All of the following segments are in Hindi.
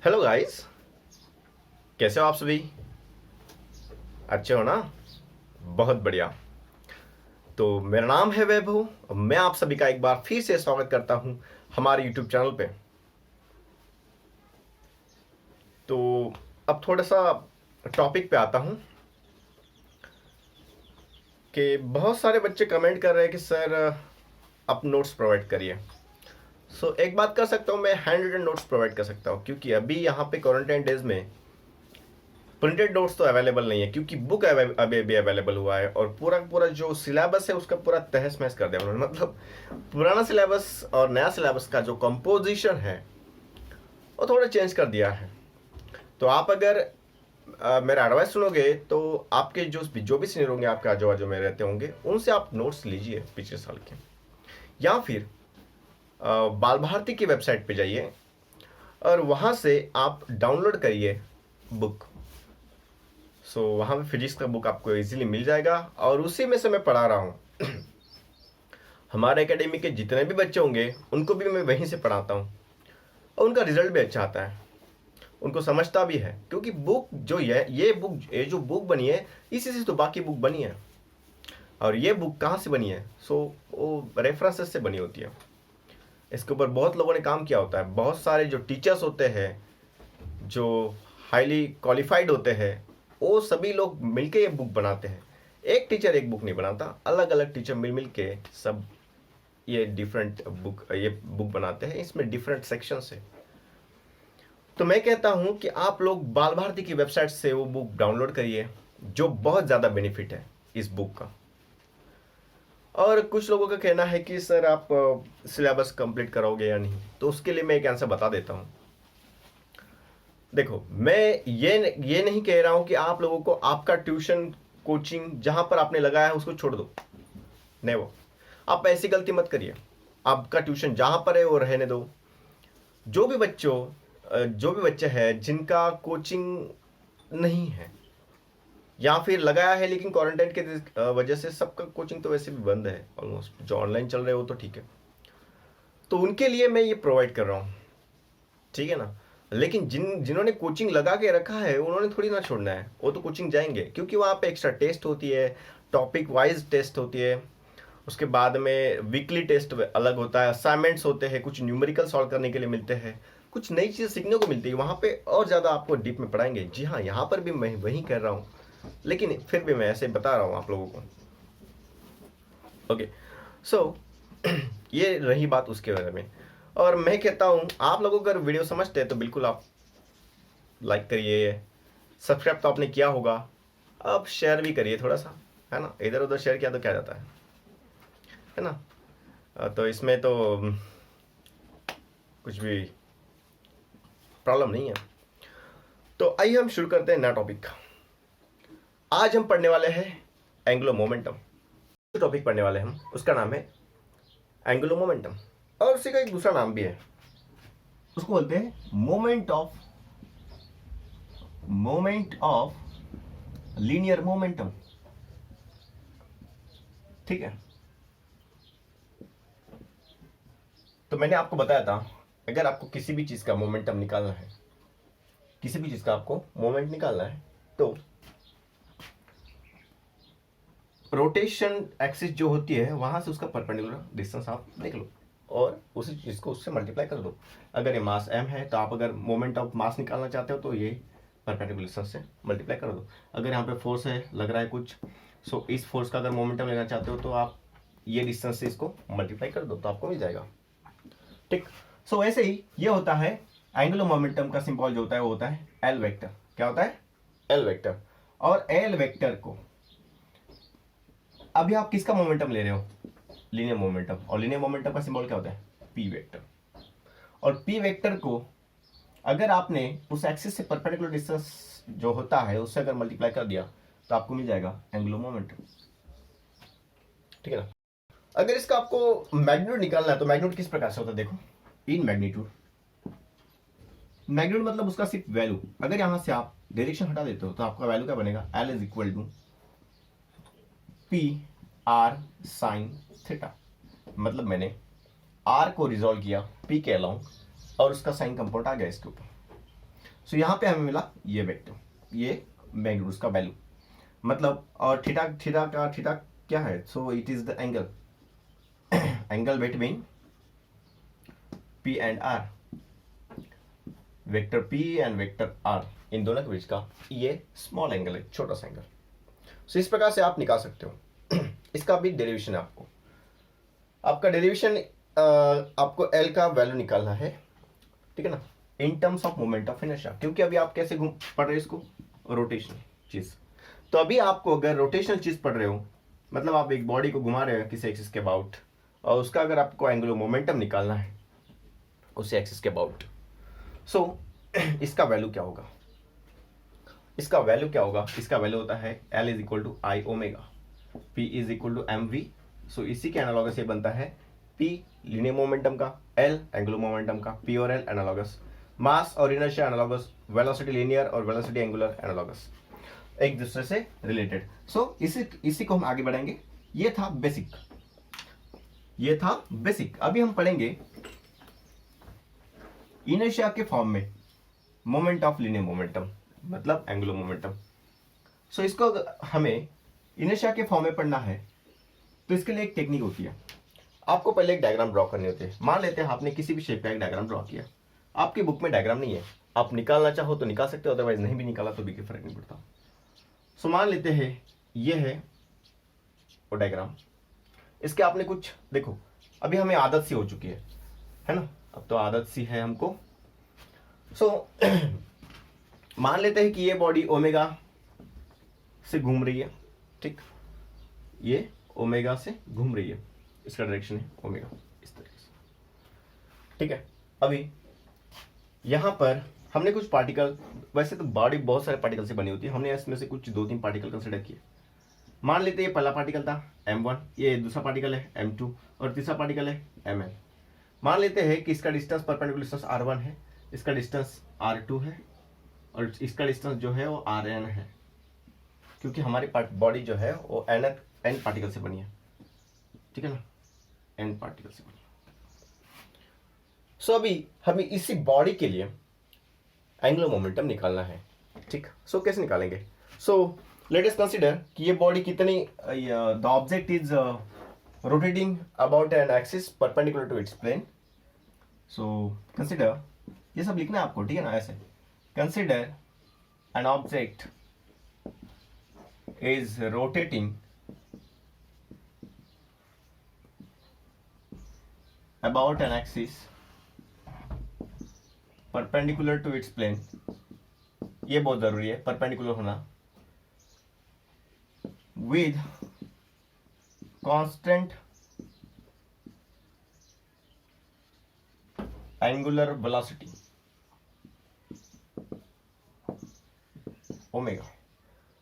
हेलो गाइस, कैसे हो आप सभी? अच्छे हो ना? बहुत बढ़िया। तो मेरा नाम है वैभव और मैं आप सभी का एक बार फिर से स्वागत करता हूं हमारे यूट्यूब चैनल पे। तो अब थोड़ा सा टॉपिक पे आता हूं कि बहुत सारे बच्चे कमेंट कर रहे हैं कि सर आप नोट्स प्रोवाइड करिए। एक बात कर सकता हूं, मैं हैंड रिटन नोट्स प्रोवाइड कर सकता हूं क्योंकि अभी यहाँ पे क्वारंटाइन डेज में प्रिंटेड नोट्स तो अवेलेबल नहीं है क्योंकि बुक अभी अभी अवेलेबल हुआ है और पूरा पूरा जो सिलेबस है उसका पूरा तहस महस कर दिया उन्होंने। मतलब पुराना सिलेबस और नया सिलेबस का जो कंपोजिशन है वो थोड़ा चेंज कर दिया है। तो आप अगर मेरा एडवाइस सुनोगे तो आपके जो भी सीनियर होंगे, आपके आजू बाजू में रहते होंगे, उनसे आप नोट्स लीजिए पिछले साल के, या फिर बाल भारती की वेबसाइट पे जाइए और वहाँ से आप डाउनलोड करिए बुक। वहाँ पे फिजिक्स का बुक आपको इजीली मिल जाएगा और उसी में से मैं पढ़ा रहा हूँ। हमारे एकेडमी के जितने भी बच्चे होंगे उनको भी मैं वहीं से पढ़ाता हूँ और उनका रिजल्ट भी अच्छा आता है, उनको समझता भी है क्योंकि बुक जो ये जो बुक बनी है इसी से तो बाकी बुक बनी है। और ये बुक कहाँ से बनी है? वो रेफरेंसेस से बनी होती है। इसके ऊपर बहुत लोगों ने काम किया होता है, बहुत सारे जो टीचर्स होते हैं जो हाईली क्वालिफाइड होते हैं वो सभी लोग मिलके ये बुक बनाते हैं। एक टीचर एक बुक नहीं बनाता, अलग अलग टीचर मिल मिल के सब ये बुक बनाते हैं। इसमें डिफरेंट सेक्शंस है। तो मैं कहता हूं कि आप लोग बाल भारती की वेबसाइट से वो बुक डाउनलोड करिए, जो बहुत ज़्यादा बेनिफिट है इस बुक का। और कुछ लोगों का कहना है कि सर आप सिलेबस कंप्लीट कराओगे या नहीं, तो उसके लिए मैं एक आंसर बता देता हूं। देखो, मैं ये नहीं कह रहा हूं कि आप लोगों को आपका ट्यूशन कोचिंग जहां पर आपने लगाया है उसको छोड़ दो, नहीं, वो आप ऐसी गलती मत करिए। आपका ट्यूशन जहां पर है वो रहने दो। जो भी बच्चे हैं जिनका कोचिंग नहीं है या फिर लगाया है लेकिन क्वारंटाइन के वजह से सबका कोचिंग तो वैसे भी बंद है ऑलमोस्ट, जो ऑनलाइन चल रहे हो तो ठीक है, तो उनके लिए मैं ये प्रोवाइड कर रहा हूँ, ठीक है ना। लेकिन जिन्होंने कोचिंग लगा के रखा है उन्होंने थोड़ी ना छोड़ना है, वो तो कोचिंग जाएंगे क्योंकि वहाँ पे एक्स्ट्रा टेस्ट होती है, टॉपिक वाइज टेस्ट होती है। उसके बाद में वीकली टेस्ट अलग होता है, असाइनमेंट्स होते हैं, कुछ न्यूमेरिकल सॉल्व करने के लिए मिलते हैं, कुछ नई चीज़ सीखने को मिलती है वहाँ पे, और ज़्यादा आपको डीप में पढ़ाएंगे। जी हाँ, यहाँ पर भी मैं वही कर रहा हूँ, लेकिन फिर भी मैं ऐसे बता रहा हूँ आप लोगों को। ओके, सो ये रही बात उसके बारे में। और मैं कहता हूँ आप लोगों को अगर वीडियो समझते हैं तो बिल्कुल आप लाइक करिए, सब्सक्राइब तो आपने किया होगा, अब शेयर भी करिए थोड़ा सा, है ना। इधर उधर शेयर किया तो क्या जाता है ना। तो इसमें तो कुछ भी प्रॉब्लम नहीं है। तो आइए हम शुरू करते हैं नया टॉपिक। आज हम पढ़ने वाले हैं एंगुलर मोमेंटम। जो टॉपिक पढ़ने वाले हैं हम, उसका नाम है एंगुलर मोमेंटम, और उसी का एक दूसरा नाम भी है, उसको बोलते हैं मोमेंट ऑफ लीनियर मोमेंटम। ठीक है, तो मैंने आपको बताया था अगर आपको किसी भी चीज का मोमेंटम निकालना है, किसी भी चीज का आपको मोमेंट निकालना है, तो रोटेशन एक्सिस जो होती है वहां से उसका परपेंडिकुलर डिस्टेंस आप देख लो और उसी चीज को उससे मल्टीप्लाई कर दो। अगर ये मास m है तो आप अगर मोमेंट ऑफ मास निकालना चाहते हो तो ये परपेंडिकुलर डिस्टेंस से मल्टीप्लाई कर दो। अगर यहाँ पे फोर्स है, लग रहा है कुछ, इस फोर्स का अगर मोमेंटम लेना चाहते हो तो आप ये डिस्टेंस से इसको मल्टीप्लाई कर दो तो आपको मिल जाएगा। ठीक, ऐसे ही ये होता है एंगुलर मोमेंटम का सिंबल जो होता है वो होता है एल वेक्टर। क्या होता है? L vector. और एल वेक्टर को अभी आप किसका मोमेंटम ले रहे हो? Linear momentum. और लीनियर मोमेंटम का सिंबल क्या होता है? P vector. और पी वेक्टर को अगर आपने उस एक्सिस से परपेंडिकुलर डिस्टेंस जो होता है उससे अगर मल्टीप्लाई कर दिया तो आपको मिल जाएगा एंगुलर मोमेंटम। ठीक है ना। अगर इसका आपको मैग्नीट्यूड निकालना है तो मैग्नीट्यूड किस प्रकार से होता है? देखो, इन मैग्नीट्यूड मतलब उसका सिर्फ वैल्यू। अगर यहां से आप डायरेक्शन हटा देते हो तो आपका वैल्यू क्या बनेगा? L is equal to P R sine theta. मतलब मैंने आर को रिजॉल्व किया पी के अलाउंग और उसका साइन कंपोनेंट आ गया इसके ऊपर। सो यहाँ पे हमें मिला ये वेक्टर, ये मैग्नीट्यूड का वैल्यू, मतलब और थीटा थीटा क्या है, so it is the angle angle between P and R, vector P and vector R, इन दोनों के बीच का ये स्मॉल एंगल है, छोटा सा एंगल। सो इस प्रकार से आप निकाल सकते हो। इसका भी डेरिवेशन है, आपका डेरिवेशन आपको L का वैल्यू निकालना है, ठीक है ना, in terms of moment of inertia, क्योंकि अभी आप कैसे पढ़ रहे हो इसको, रोटेशनल चीज। तो अभी आपको अगर रोटेशनल चीज पढ़ रहे हो, मतलब आप एक बॉडी को घुमा रहे हो किसी एक्सिस के अबाउट, और उसका अगर आपको एंगुलर मोमेंटम निकालना है उसी एक्सिस के अबाउट, सो इसका वैल्यू क्या होगा, इसका वैल्यू क्या होगा, इसका वैल्यू होता है L is equal to I omega, P is equal to M V. So इसी के एनालॉगस ये बनता है P लीनियर मोमेंटम का, L एंगुलर मोमेंटम का, P और L एनालॉगस, मास और इनर्शिया एनालॉगस, वेलोसिटी लीनियर और वेलोसिटी एंगुलर एनालॉगस, एक दूसरे से रिलेटेड। सो इसी को हम आगे बढ़ाएंगे। ये था बेसिक, ये था बेसिक। अभी हम पढ़ेंगे इनर्शिया के फॉर्म में मोमेंट ऑफ लीनियर मोमेंटम, मतलब एंगुलर मोमेंटम। सो इसको हमें इनर्शिया के फॉर्म में पढ़ना है, तो इसके लिए एक टेक्निक होती है, आपको पहले एक डायग्राम ड्रॉ करनी होती है। मान लेते हैं आपने किसी भी शेप का एक डायग्राम ड्रॉ किया, आपकी बुक में डायग्राम नहीं है, आप निकालना चाहो तो निकाल सकते हो, अदरवाइज नहीं भी निकाला तो भी कोई फर्क नहीं पड़ता। सो मान लेते हैं ये है वो डायग्राम, इसके आपने कुछ देखो, अभी हमें आदत सी हो चुकी है ना, अब तो आदत सी है हमको। सो मान लेते हैं कि ये बॉडी ओमेगा से घूम रही है, ठीक, ये ओमेगा से घूम रही है, इसका डायरेक्शन है ओमेगा, इस तरीके से, ठीक है। अभी यहां पर हमने कुछ पार्टिकल, वैसे तो बॉडी बहुत सारे पार्टिकल से बनी होती है, हमने इसमें से कुछ 2-3 पार्टिकल कंसिडर किए। मान लेते हैं ये पहला पार्टिकल था m1, ये दूसरा पार्टिकल है m2 और तीसरा पार्टिकल है mn। मान लेते हैं कि इसका डिस्टेंस परपेंडिकुलर डिस्टेंस r1 है, इसका डिस्टेंस r2 है और इसका डिस्टेंस जो है वो rn है, क्योंकि हमारी बॉडी जो है वो n पार्टिकल से बनी है, ठीक है ना, n पार्टिकल से बनी है। सो अभी हमें इसी बॉडी के लिए एंगुलर मोमेंटम निकालना है, ठीक। सो कैसे निकालेंगे, सो लेट अस कंसीडर कि ये बॉडी कितनी, the object is rotating about an axis perpendicular to its plane. So consider, ये सब लिखना है आपको, ठीक है ना, ऐसे consider an object is rotating about an axis perpendicular to its plane, ये बहुत जरूरी है परपेंडिकुलर होना, with constant angular velocity omega.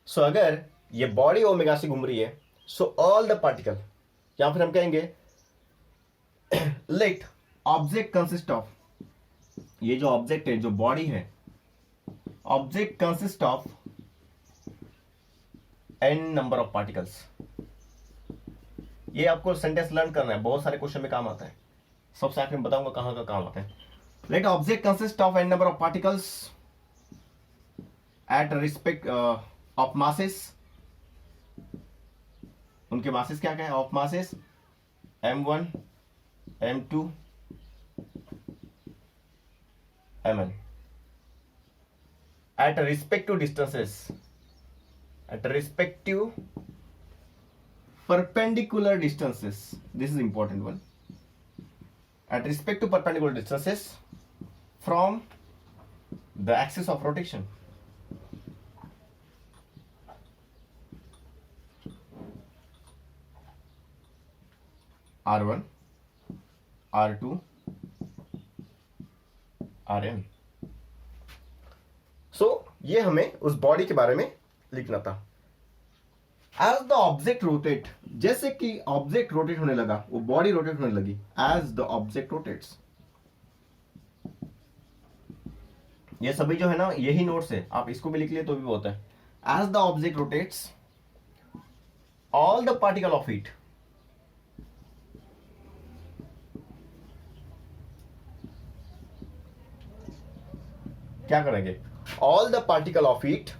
So अगर ये बॉडी ओमेगा से घूम रही है, सो ऑल द पार्टिकल, या फिर हम कहेंगे लेट ऑब्जेक्ट कंसिस्ट ऑफ, ये जो ऑब्जेक्ट है, जो बॉडी है, object consist of n number of particles. ये आपको सेंटेंस लर्न करना है, बहुत सारे क्वेश्चन में काम आता है, सबसे आखिर में बताऊंगा कहां का काम आता है। Let object consist of n number of particles at respect of masses, उनके मासेस क्या क्या है, of masses m1 m2 mn at respective distances, at respective perpendicular distances, this is important one, at respective perpendicular distances from the axis of rotation. R1, R2, Rn। सो ये हमें उस बॉडी के बारे में लिखना था। एज द ऑब्जेक्ट रोटेट, जैसे कि ऑब्जेक्ट रोटेट होने लगा, वो बॉडी रोटेट होने लगी, एज द ऑब्जेक्ट रोटेट्स। ये सभी जो है ना, यही नोट्स है, आप इसको भी लिख लिए तो भी बहुत है। As the object rotates, all the particle of it क्या करेंगे, all the particle of it,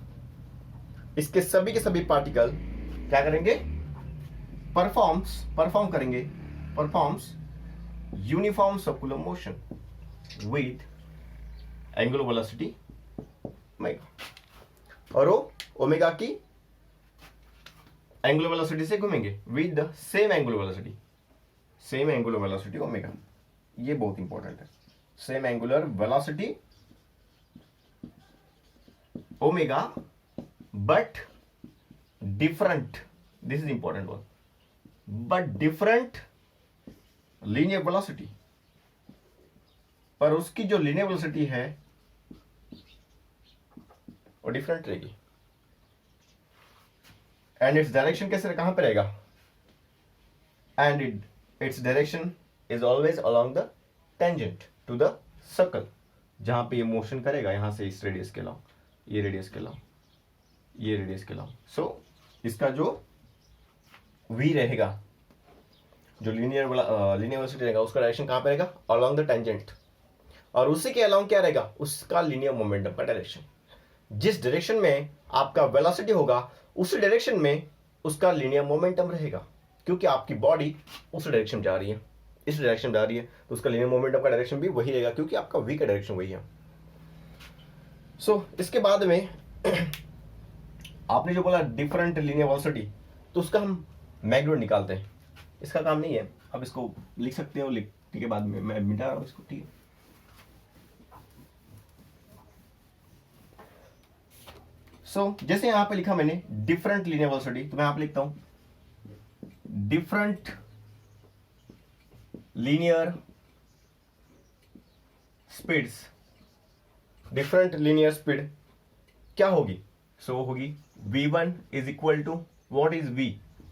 इसके सभी के सभी पार्टिकल क्या करेंगे, performs uniform circular motion with angular velocity omega, और वो ओमेगा की एंगुलर वेलोसिटी से घूमेंगे with the same angular velocity omega. ये बहुत इंपॉर्टेंट है, same angular velocity omega but different, this is important one, but different linear velocity, पर उसकी जो लीनियर वेलोसिटी है वो डिफरेंट रहेगी। एंड इट्स डायरेक्शन कैसे, कहां पे रहेगा, and its direction is always along the tangent to the circle, जहां पे ये मोशन करेगा, यहां से इस रेडियस के अलावा, ये रेडियस के अलावा, ये रेडियस के अलावा। सो इसका जो v रहेगा, जो लीनियर वेलोसिटी रहेगा, उसका डायरेक्शन कहां पे रहेगा, अलोंग द टेंजेंट, और उसी के अलोंग क्या रहेगा, उसका लीनियर मोमेंटम का डायरेक्शन। जिस डायरेक्शन में आपका वेलोसिटी होगा उस डायरेक्शन में उसका लीनियर मोमेंटम रहेगा, क्योंकि आपकी बॉडी उस डायरेक्शन जा रही है, इस डायरेक्शन जा रही है, तो उसका लीनियर मोमेंटम का डायरेक्शन भी वही रहेगा, क्योंकि आपका v का डायरेक्शन वही है। सो इसके बाद में आपने जो बोला डिफरेंट लीनियर वेलोसिटी, तो उसका हम मैग्नीट्यूड निकालते हैं, इसका काम नहीं है, अब इसको लिख सकते हो, ठीक है, बाद में मैं मिटा रहा हूं इसको, ठीक है। जैसे यहां पे लिखा मैंने डिफरेंट लीनियर वेलोसिटी, तो मैं यहां पे लिखता हूं different linear speeds, different linear speed क्या होगी, होगी v1 is equal to, what is v,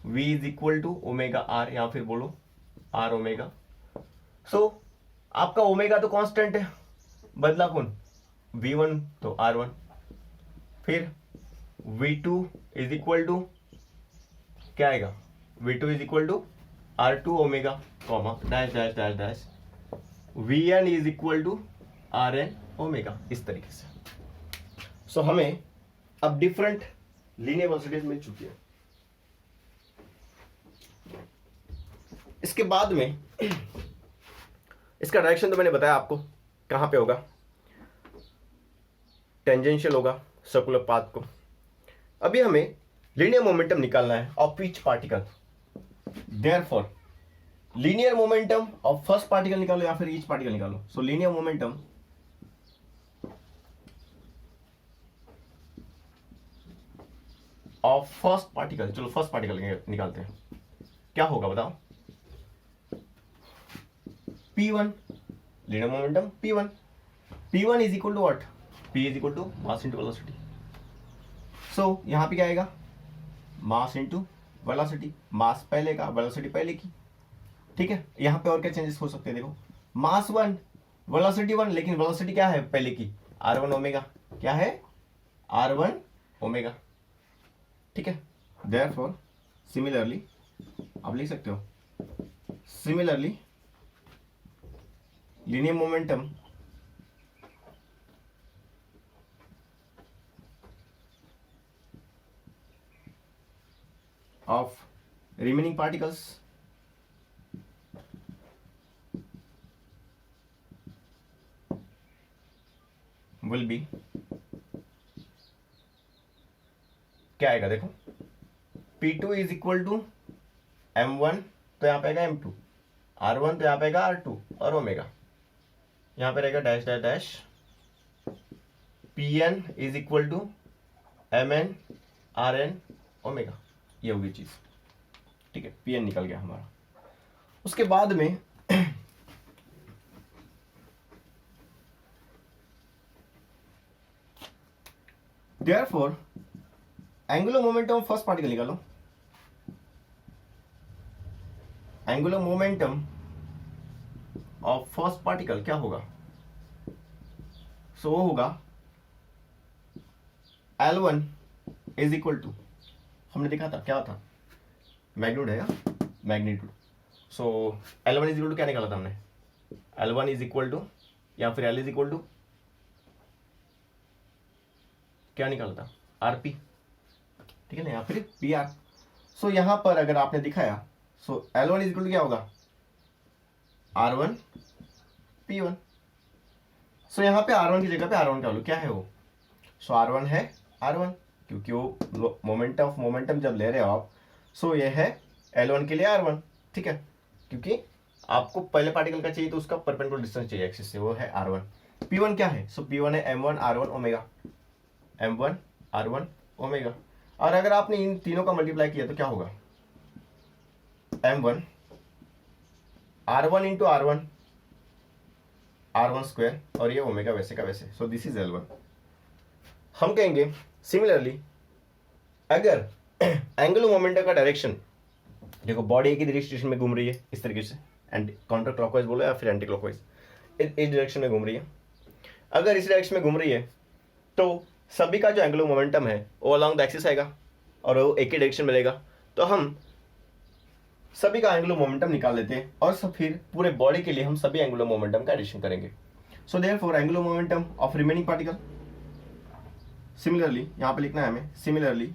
v is equal to omega r, या फिर बोलो r ओमेगा। आपका ओमेगा तो कांस्टेंट है, बदला कौन, v1 तो r1, फिर v2 इज इक्वल टू क्या आएगा, v2 is equal to r2 omega comma dash dash dash dash, vn is equal to rn omega, इस तरीके से। हमें अब डिफरेंट लीनियर वेलोसिटीज मिल चुकी है। इसके बाद में इसका डायरेक्शन तो मैंने बताया आपको कहां पे होगा, टेंजेंशियल होगा सर्कुलर पाथ को। अभी हमें लीनियर मोमेंटम निकालना है of each particle, therefore linear momentum of first particle निकालो या फिर ईच पार्टिकल निकालो। Linear momentum of first particle, चलो फर्स्ट पार्टिकल निकालते हैं, क्या होगा बताओ, P1 linear momentum P1 is equal to what, P is equal to mass into velocity. यहां पे क्या आएगा, मास इंटू वेलोसिटी, मास पहले का, वेलोसिटी पहले की, ठीक है। यहां पे और क्या चेंजेस हो सकते हैं, देखो मास 1 वेलोसिटी 1, लेकिन वेलोसिटी क्या है पहले की, r1 ओमेगा, क्या है r1 ओमेगा, ठीक है। देयरफॉर सिमिलरली आप लिख सकते हो, similarly linear momentum of remaining particles will be, क्या आएगा देखो, P2 is equal to M1, तो यहां पे आएगा M2, R1 तो यहां पे आएगा R2, और ओमेगा यहां पे रहेगा dash dash dash, Pn is equal to Mn Rn omega, ये होगी चीज, ठीक है। Pn निकल गया हमारा। उसके बाद में therefore angular momentum first particle निकालो, angular momentum of first particle क्या होगा, वो होगा L1 इज इक्वल टू, हमने देखा था क्या था, मैग्नीट्यूड है, magnitude. L1 is equal to क्या निकाला था हमने, L1 इज इक्वल टू, या फिर L इज इक्वल टू क्या निकाला था, आरपी, ठीक है ना, या फिर पी आर। सो यहाँ पर अगर आपने दिखाया, सो L1 इज इक्वल टू क्या होगा, R1 P1। सो यहाँ पे R1 की जगह पे R1 का वैल्यू क्या है वो, सो R1 है R1, क्योंकि वो मोमेंटम जब ले रहे हो आप, सो ये है L1 के लिए R1, ठीक है, क्योंकि आपको पहले पार्टिकल का चाहिए तो उसका परपेंडिकुलर डिस्टेंस चाहिए एक्सिस से, वो है R1। P1 क्या है, सो P1 है M1 R1 omega, M1 R1 omega. और अगर आपने इन तीनों का मल्टीप्लाई किया तो क्या होगा, M1 R1 into R1 R1 square, और ये ओमेगा वैसे का वैसे, सो दिस इज L1। हम कहेंगे सिमिलरली अगर एंगुलर मोमेंटम का डायरेक्शन, देखो बॉडी एक ही डायरेक्शन में घूम रही है इस तरीके से, एंड काउंटर क्लॉकवाइज बोलो या फिर एंटी क्लॉकवाइज, इस डायरेक्शन में घूम रही है। अगर इस डायरेक्शन में घूम रही है तो सभी का जो एंगुलर मोमेंटम है वो अलॉन्ग द एक्सिस आएगा और वो एक ही डायरेक्शन में लेगा, तो हम सभी का एंगुलर मोमेंटम निकाल लेते हैं और सब फिर पूरे बॉडी के लिए हम सभी एंगुलर मोमेंटम का एडिशन करेंगे। सो therefore angular momentum of remaining particle, similarly यहां पे लिखना है हमें, similarly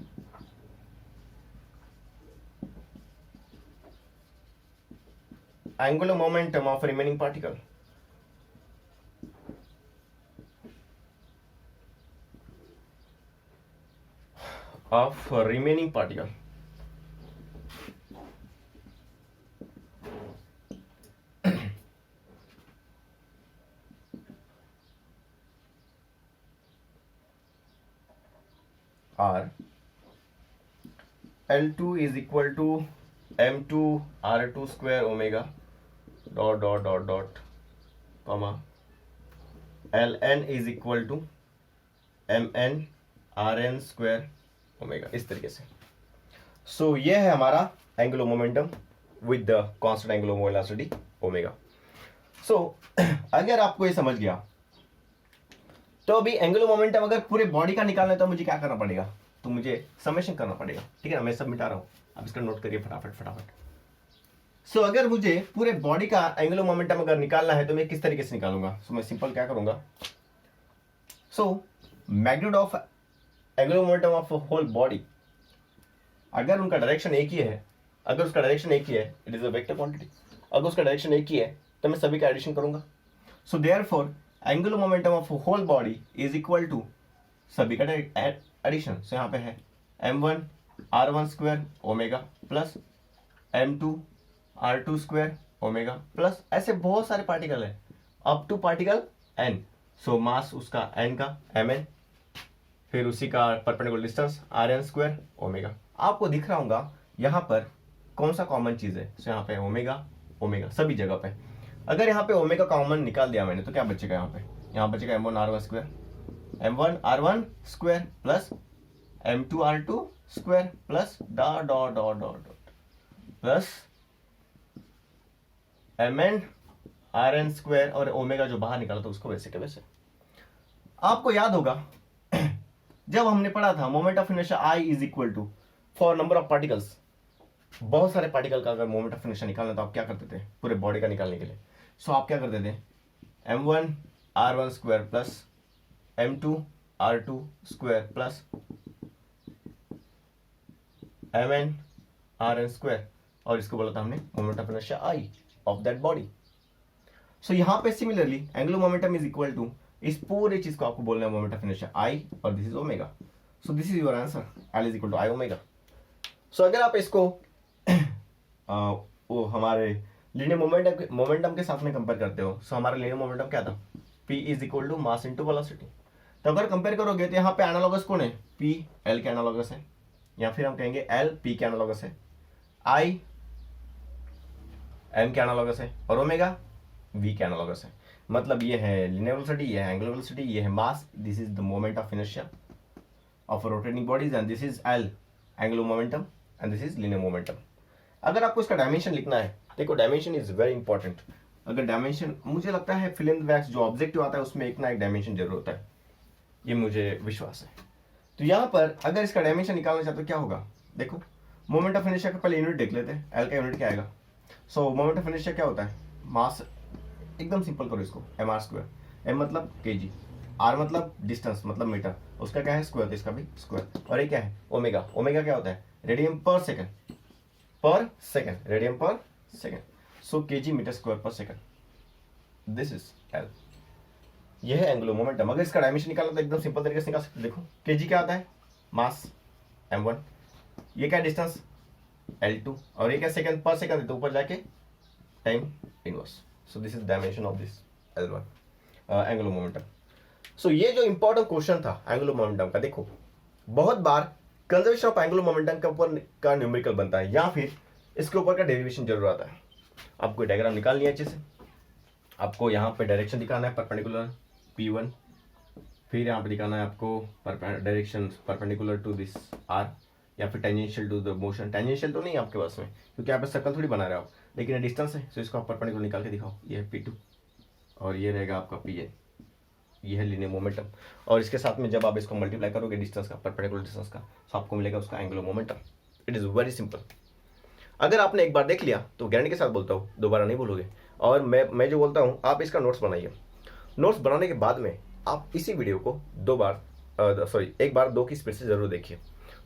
angular momentum of remaining particle are L2 is equal to M2 R2 square omega dot dot dot dot comma Ln is equal to Mn Rn square omega, इस तरीके से। सो ये है हमारा angular momentum with the constant angular velocity omega. So अगर आपको ये समझ गया तो अभी एंगुलर मोमेंटम अगर पूरे बॉडी का निकालना है तो मुझे क्या करना पड़ेगा, तो मुझे समेशन करना पड़ेगा, ठीक है ना। मैं सब मिटा रहा हूं, आप इसका नोट करिए फटाफट। सो अगर मुझे पूरे बॉडी का एंगुलर मोमेंटम अगर निकालना है तो मैं किस तरीके से निकालूंगा, सो मैं सिंपल क्या करूंगा, so magnitude of angular momentum of whole body, अगर उनका डायरेक्शन एक ही है, अगर उसका डायरेक्शन एक ही है, it is a vector quantity, अगर उसका डायरेक्शन एक ही है तो मैं सभी का एडिशन करूंगा। So therefore angular momentum of whole body is equal to सभी का एडिशन। सो यहाँ पे है m1 r1 square omega plus m2 r2 square omega plus ऐसे बहुत सारे पार्टिकल है up to particle n। So mass उसका n का mn, फिर उसी का perpendicular distance Rn square omega. आपको दिख रहा होगा यहाँ पर कौन सा कॉमन चीज है, सो यहाँ पे ओमेगा सभी जगह पे। अगर यहाँ पे ओमेगा कॉमन निकाल दिया मैंने तो क्या बचेगा, यहाँ बचेगा m1 r1 square, m1 r1 square plus m2 r2 square plus dot dot dot dot plus mn Rn square, और ओमेगा जो बाहर निकाला था उसको वैसे के वैसे। आपको याद होगा जब हमने पढ़ा था moment of inertia I is equal to for number of particles, बहुत सारे पार्टिकल का अगर मोमेंट ऑफ इनर्शिया निकालना तो आप क्या करते थे पूरे बॉडी का निकालने के लिए, सो आप क्या करते थे m1 r1 square plus m2 r2 square plus mn Rn square, और इसको बोला था हमने moment of inertia I of that body. So यहाँ पे similarly angular momentum is equal to, इस पूरे चीज को आपको बोलना है मोमेंट ऑफ इनर्शिया I, और this is omega. So this is your answer, L is equal to I omega. So अगर आप इसको वो हमारे लीनियर मोमेंटम के साथ में कंपेयर करते हो, सो हमारा लीनियर मोमेंटम क्या था, P is equal to mass into velocity. तो अगर कंपेयर करोगे तो यहाँ पे एनालॉगस कौन है, P L के एनालॉगस है, या फिर हम कहेंगे L P के एनालॉगस है, I M के एनालॉगस है, और ओमेगा V के एनालॉगस है। मतलब ये है लीनियर वेलोसिटी, ये है एंगुलर वेलोसिटी, ये है mass, this is the moment of inertia of rotating bodies, and this is L angular momentum, and this is linear momentum. अगर आपको इसका डायमेंशन लिखना है, देखो डायमेंशन इज वेरी इंपॉर्टेंट। अगर डायमेंशन, मुझे लगता है फिल इन द ब्लैंक्स जो ऑब्जेक्टिव आता है उसमें एक ना एक डायमेंशन जरूर होता है, ये मुझे विश्वास है। तो यहाँ पर अगर इसका डायमेंशन निकालना चाहते हो क्या होगा, देखो मोमेंट ऑफ इनर्शिया का पहले यूनिट देख लेते हैं, L का यूनिट क्या आएगा। सो मोमेंट ऑफ इनर्शिया क्या होता है, मास, एकदम सिंपल करो इसको, mr स्क्वायर, m मतलब kg, आर मतलब डिस्टेंस मतलब मीटर, उसका क्या है स्क्वायर, तो इसका भी स्क्वायर। और ये क्या है ओमेगा, ओमेगा क्या होता है रेडियन पर सेकंड, रेडियन पर सेकंड। सो केजी मीटर स्क्वायर पर सेकंड, दिस इज एल। यह है एंगुलर मोमेंटम। अगर इसका डायमेंशन निकालना तो एकदम सिंपल तरीके से निकाल सकते। देखो केजी क्या आता है मास m1, ये क्या डिस्टेंस l2, और ये क्या सेकंड पर सेकंड है, तो ऊपर जाके time inverse. So this is dimension of this L1 angular momentum. सो ये जो इंपॉर्टेंट क्वेश्चन था एंगुलर मोमेंटम का, देखो बहुत बार कंजर्वेशन ऑफ एंगुलर मोमेंटम के ऊपर का न्यूमेरिकल बनता है या फिर इसके ऊपर का डेरिवेशन जरूर आता है। आपको डायग्राम निकालनी है अच्छे से, आपको यहाँ पे डायरेक्शन दिखाना है परपेंडिकुलर P1, फिर यहाँ पे दिखाना है आपको direction perpendicular to this R, या फिर tangential to the motion. Tangential तो नहीं आपके पास में क्योंकि यहाँ पे सर्कल थोड़ी बना रहे हो आप, लेकिन ये डिस्टेंस है, तो इसको आप परपेंडिकुलर निकाल के दिखाओ। ये है P2 और ये रहेगा आपका Pn, ये है लीनियर मोमेंटम। और इसके साथ में जब आप इसको मल्टीप्लाई करोगे डिस्टेंस का, परपेंडिकुलर डिस्टेंस का, तो आपको मिलेगा उसका angular momentum. It is very simple. अगर आपने एक बार देख लिया तो गारंटी के साथ बोलता हूँ दोबारा नहीं भूलोगे। और मैं जो बोलता हूँ आप इसका नोट्स बनाइए। नोट्स बनाने के बाद में आप इसी वीडियो को एक बार दो की स्पीड से जरूर देखिए,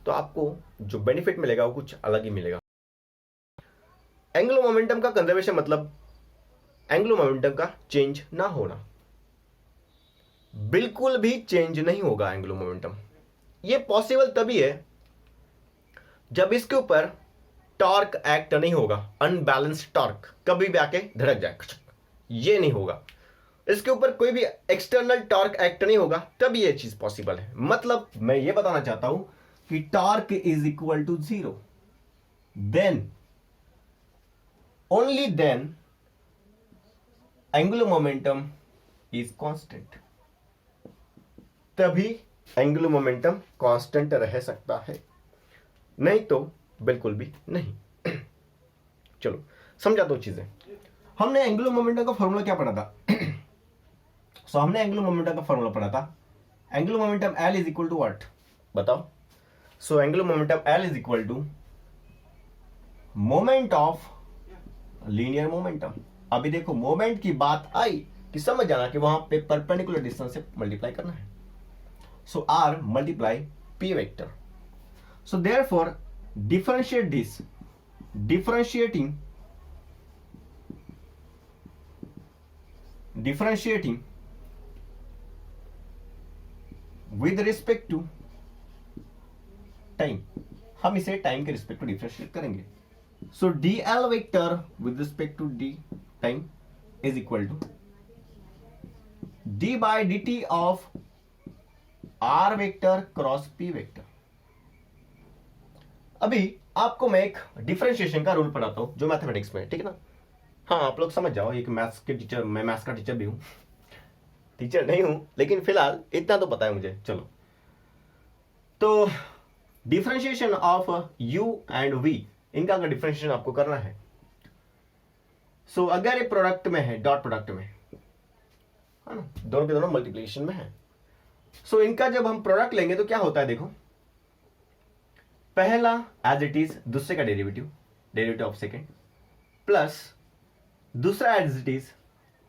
तो आपको जो बेनिफिट मिलेगा वो कुछ अलग ही मिलेगा। एंगुलर मोमेंटम का कंजर्वेशन मतलब एंगुलर मोमेंटम का चेंज ना होना, बिल्कुल भी चेंज नहीं होगा एंगुलर मोमेंटम। ये पॉसिबल तभी है जब इसके ऊपर टॉर्क एक्ट नहीं होगा, अनबैलेंस्ड टॉर्क कभी भी आके धड़क जाए, ये नहीं होगा। इसके ऊपर कोई भी एक्सटर्नल टॉर्क एक्ट नहीं होगा, तब ये चीज पॉसिबल है। मतलब मैं ये बताना चाहता हूं कि torque is equal to 0, then only then angular momentum is constant, तभी एंगुलर मोमेंटम कांस्टेंट रह सकता है, नहीं तो बिल्कुल भी नहीं। चलो समझा दो चीजें। हमने एंगुलर मोमेंटम का फॉर्मूला क्या पढ़ा था? हमने एंगुलर मोमेंटम का फॉर्मूला पढ़ा था, angular momentum L is equal to what बताओ? So angular momentum L is equal to moment of linear momentum. अभी देखो मोमेंट की बात आई कि समझ जाना कि वहां पे परपेंडिकुलर डिस्टेंस से मल्टीप्लाई करना है। So R multiply P vector. So therefore differentiate this, differentiating with respect to time, हम इसे टाइम के रिस्पेक्ट टू डिफरेंशिएट करेंगे। So dl vector with respect to d time is equal to d by dt of r vector cross p vector. अभी आपको मैं एक डिफरेंशिएशन का रूल पढ़ाता हूं जो मैथमेटिक्स में, ठीक है ना? हाँ आप लोग समझ जाओ, एक मैथ्स के टीचर, मैं मैथ्स का टीचर भी हूं, टीचर नहीं हूं लेकिन फिलहाल इतना तो पता है मुझे। चलो तो differentiation of u and v, इनका अगर डिफरेंशिएशन आपको करना है, सो अगर ये प्रोडक्ट में है, डॉट प्रोडक्ट में है ना, दोनों के दोनों मल्टीप्लिकेशन में है, सो इनका जब हम प्रोडक्ट लेंगे तो क्या होता है देखो, पहला एज इट इज दूसरे का डेरिवेटिव ऑफ सेकेंड, प्लस दूसरा एज इट इज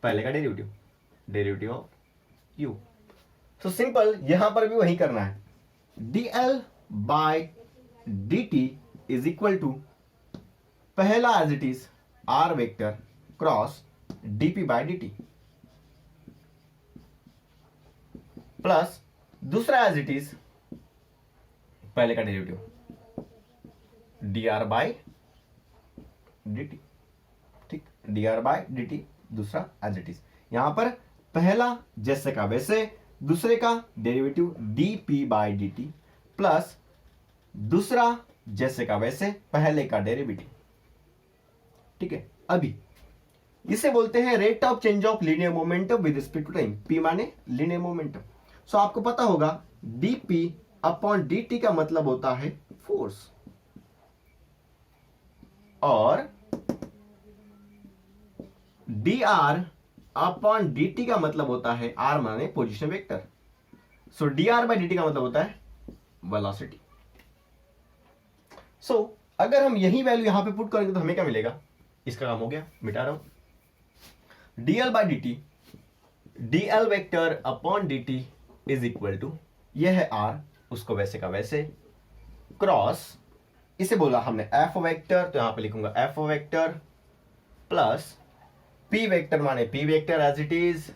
पहले का derivative of U. So simple यहां पर भी वही करना है, dl by dt is equal to पहला as it is r vector cross dp by dt, plus दूसरा एज इट इज पहले का डेरिवेटिव dr बाय dt, ठीक, dr बाय dt दूसरा एज इट इज। यहां पर पहला जैसे का वैसे, दूसरे का derivative dp by dt plus दूसरा जैसे का वैसे पहले का डेरिवेटिव, ठीक है। अभी इसे बोलते हैं rate of change of linear momentum with respect to time, p माने लीनियर मोमेंटम। सो आपको पता होगा dp अपॉन dt का मतलब होता है फोर्स, और dr अपॉन dt का मतलब होता है r माने position vector. So dr by dt का मतलब होता है वेलोसिटी। सो अगर हम यही वैल्यू यहां पे पुट करेंगे तो हमें क्या मिलेगा? इसका काम हो गया, मिटा रहा हूं। dl by dt dl vector upon dt is equal to, यह है r, उसको वैसे का वैसे, क्रॉस, इसे बोला हमने f वेक्टर, तो यहां पे लिखूंगा f vector plus p vector माने p vector as it is,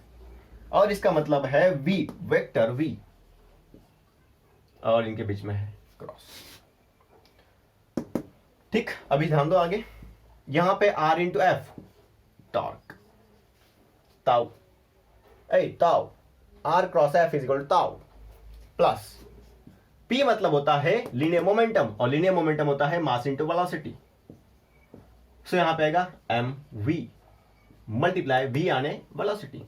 और इसका मतलब है v वेक्टर v, और इनके बीच में है क्रॉस। ठीक, अभी ध्यान दो आगे, यहां पे r into F torque, tau, tau, r cross f is equal to tau, plus p मतलब होता है लीनियर मोमेंटम, और लीनियर मोमेंटम होता है मास इंटू वेलोसिटी। सो यहां पे आएगा mv मल्टीप्लाई v आने वेलोसिटी।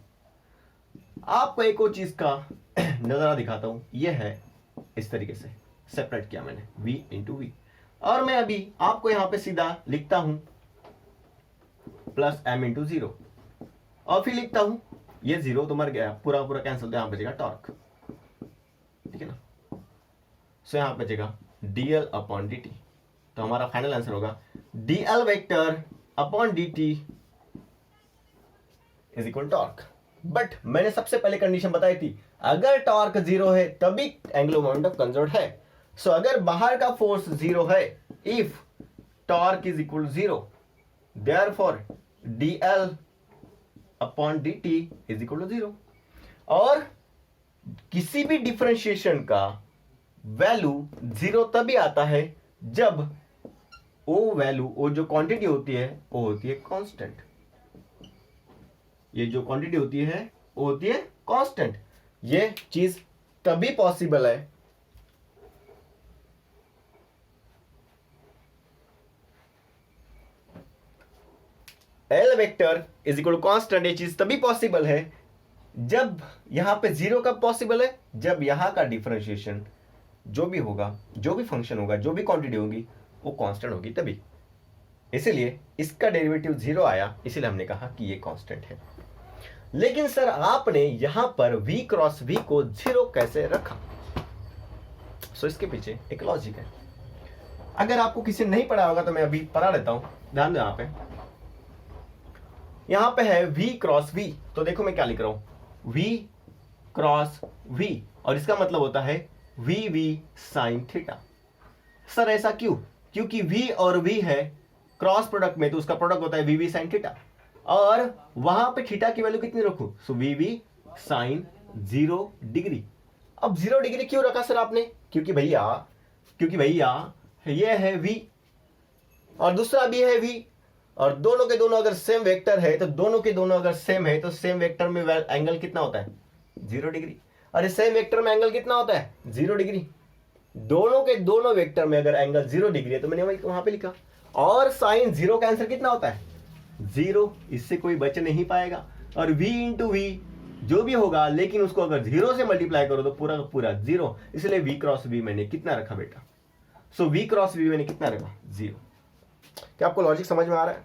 आपको एक और चीज का नजरा दिखाता हूं, यह है इस तरीके से सेपरेट किया मैंने v इंटू v, और मैं अभी आपको यहां पे सीधा लिखता हूं प्लस m इंटू जीरो, और फिर लिखता हूं ये जीरो तो मर गया, पूरा पूरा कैंसिल, तो यहां बचेगा टॉर्क, ठीक है ना। सो यहां बचेगा dl अपॉन dt, तो हमारा फाइनल आंसर होगा dl vector upon dt is equal torque. But मैंने सबसे पहले कंडीशन बताई थी, अगर टॉर्क जीरो है तभी एंगुलर मोमेंटम कंजर्व है। सो अगर बाहर का फोर्स जीरो है, if torque is equal zero, therefore dl upon dt is equal to zero. और किसी भी डिफरेंशिएशन का वैल्यू जीरो तभी आता है जब वो वैल्यू, वो जो क्वांटिटी होती है वो होती है कांस्टेंट। ये जो क्वांटिटी होती है वो होती है कांस्टेंट। ये चीज तभी पॉसिबल है L vector is equal to constant, ये चीज तभी पॉसिबल है जब यहां पे जीरो कब पॉसिबल है, जब यहां का डिफरेंशिएशन जो भी होगा, जो भी फंक्शन होगा, जो भी क्वांटिटी होगी वो कांस्टेंट होगी तभी। इसीलिए इसका डेरिवेटिव जीरो आया, इसीलिए हमने कहा कि ये कांस्टेंट है। लेकिन सर आपने यहां पर v क्रॉस v को जीरो कैसे रखा? सो इसके पीछे एक लॉजिक है। अगर आपको किसी ने नहीं पढ़ा होगा तो मैं अभी पढ़ा लेता हूं, ध्यान दो। यहां पे है v क्रॉस v, तो देखो मैं क्या लिख रहा हूं, v क्रॉस v, और इसका मतलब होता है v साइन थीटा। सर ऐसा क्यों? क्योंकि v और v है क्रॉस प्रोडक्ट में, तो उसका प्रोडक्ट होता है v साइन थीटा, और वहां पे थीटा की वैल्यू कितनी रखूं? सो v साइन 0 डिग्री। अब 0 डिग्री क्यों रखा सर आपने? क्योंकि भैया ये है v और दूसरा भी है v, और दोनों के दोनों अगर सेम वेक्टर है, तो दोनों के दोनों अगर सेम है, तो सेम वेक्टर में एंगल कितना होता है? 0 डिग्री। और सेम वेक्टर में एंगल कितना होता है? 0 डिग्री। दोनों के दोनों वेक्टर में अगर एंगल 0 डिग्री है, तो मैंने वहां पे लिखा। और साइन 0 का आंसर कितना होता है? 0। इससे कोई बच नहीं पाएगा। और v इंटू v जो भी होगा, लेकिन उसको अगर 0 से मल्टीप्लाई करो तो पूरा का पूरा 0, इसलिए v क्रॉस v मैंने कितना रखा बेटा? सो v क्रॉस v मैंने कितना रखा? 0। क्या आपको लॉजिक समझ में आ रहा है?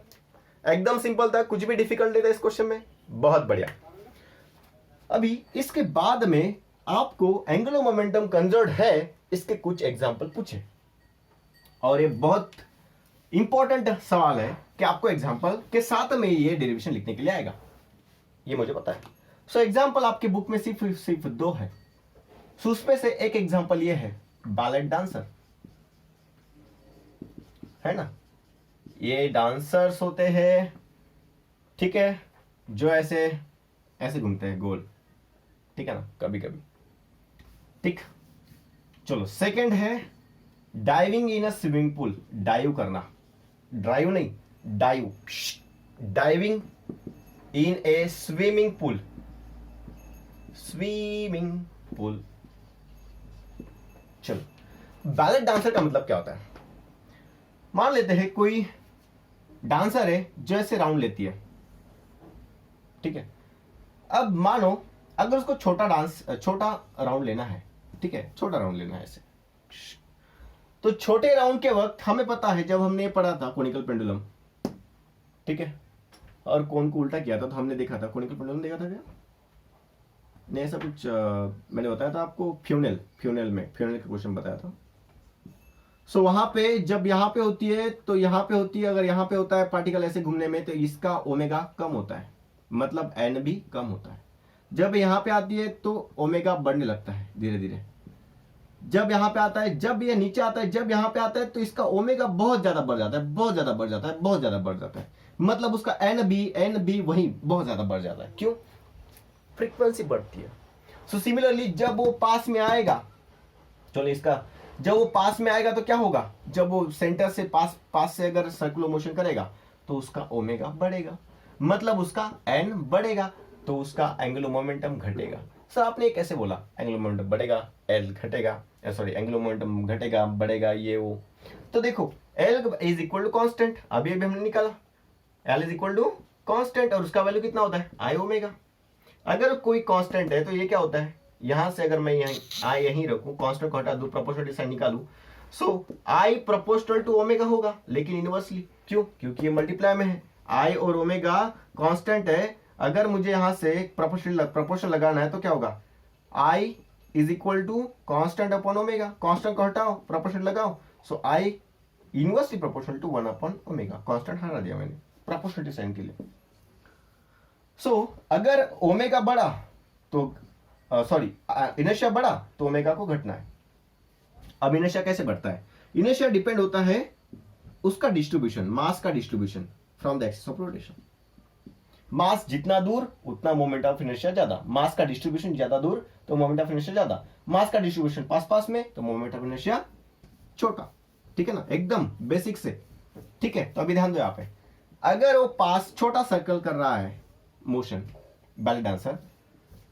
एकदम सिंपल था, कुछ भी डिफिकल्ट नहीं था इस क्वेश्चन में। बहुत बढ़िया। अभी इसके बाद में आपको एंगुलर मोमेंटम कंजर्व्ड है, इसके कुछ एग्जांपल पूछे, और ये बहुत इंपॉर्टेंट सवाल है कि आपको एग्जांपल के साथ में ये डेरिवेशन लिखने के लिए आएगा, ये मुझे पता है। सो एग्जांपल आपके बुक में सिर्फ 2 है। सो उसमें से एक एग्जांपल ये है, बैलेट डांसर, है ना। ये डांसर्स होते हैं, ठीक है, जो ऐसे ऐसे घूमते हैं गोल, ठीक है ना, कभी कभी, ठीक। चलो सेकंड है डाइविंग इन अ स्विमिंग पूल, डाइव करना, ड्राइव नहीं, डाइव, डाइविंग इन ए स्विमिंग पूल, स्विमिंग पूल। चलो बैलेट डांसर का मतलब क्या होता है? मान लेते हैं कोई डांसर है जो ऐसे राउंड लेती है, ठीक है। अब मानो अगर उसको छोटा राउंड लेना है, ठीक है, छोटा राउंड लेना है ऐसे, तो छोटे राउंड के वक्त हमें पता है, जब हमने पढ़ा था कोनिकल पेंडुलम, ठीक है, और कोन को उल्टा किया था तो हमने देखा था, कोनिकल पेंडुलम देखा था क्या? नहीं, ऐसा कुछ मैंने बताया था आपको, फ्यूनेल का क्वेश्चन बताया था। सो वहां पे जब यहां पे होती है तो यहां पे होती है, अगर यहां पे होता है पार्टिकल ऐसे घूमने में, तो इसका ओमेगा कम होता है, मतलब एन भी कम होता है। जब यहाँ पे आती है तो ओमेगा बढ़ने लगता है धीरे धीरे। जब यहाँ पे आता है, जब ये नीचे आता है, जब यहाँ पे आता है, तो इसका ओमेगा बहुत ज्यादा बढ़ जाता है, बहुत ज्यादा बढ़ जाता है, बहुत ज्यादा बढ़ जाता है। मतलब उसका एन बी वही बहुत ज्यादा बढ़ जाता है। क्यों? फ्रीक्वेंसी बढ़ती है। सो सिमिलरली जब वो पास में आएगा, चलो इसका, जब वो पास में आएगा तो क्या होगा, जब वो सेंटर से पास से अगर सर्कुलर मोशन करेगा तो उसका ओमेगा बढ़ेगा, मतलब उसका एन बढ़ेगा, तो उसका एंगुलर मोमेंटम घटेगा। सर आपने कैसे बोला एंगुलर मोमेंटम बढ़ेगा, एल घटेगा, सॉरी एंगुलर मोमेंटम घटेगा बढ़ेगा ये वो। तो देखो L is equal to constant, अभी अभी हमने निकाला L is equal to constant, और उसका वैल्यू कितना होता है आई ओमेगा। अगर कोई कांस्टेंट है तो ये क्या होता है, यहां से अगर मैं यहीं रखूं, कांस्टेंट को हटा दूं, प्रोपोर्शनल साइन निकालूं, सो आई प्रोपोर्शनल टू ओमेगा होगा, लेकिन इनवर्सली। क्यों? क्योंकि ये मल्टीप्लाई में है, आई और ओमेगा कांस्टेंट है। अगर मुझे यहां से प्रोपोर्शनल लगाना है तो क्या होगा, I is equal to constant upon omega, constant को हटाओ प्रोपोर्शनल लगाओ, so I inversely proportional to 1 upon omega, constant हटा दिया मैंने प्रोपोर्शनलिटी साइन के लिए। अगर ओमेगा बढ़ा तो सॉरी इनर्शिया बढ़ा तो ओमेगा को घटना है। अब इनर्शिया कैसे बढ़ता है? इनर्शिया डिपेंड होता है उसका डिस्ट्रीब्यूशन, मास का distribution from the axis of rotation. Mass जितना दूर उतना मोमेंट ऑफ इनर्शिया ज्यादा, मास का डिस्ट्रीब्यूशन ज्यादा दूर तो मोमेंट ऑफ इनर्शिया ज्यादा, मास का डिस्ट्रीब्यूशन पास पास में तो मोमेंट ऑफ इनर्शिया छोटा। ठीक है ना, एकदम बेसिक से। ठीक है, तो अभी ध्यान दो यहाँ पे, अगर वो पास छोटा सर्कल कर रहा है मोशन बैले डांसर,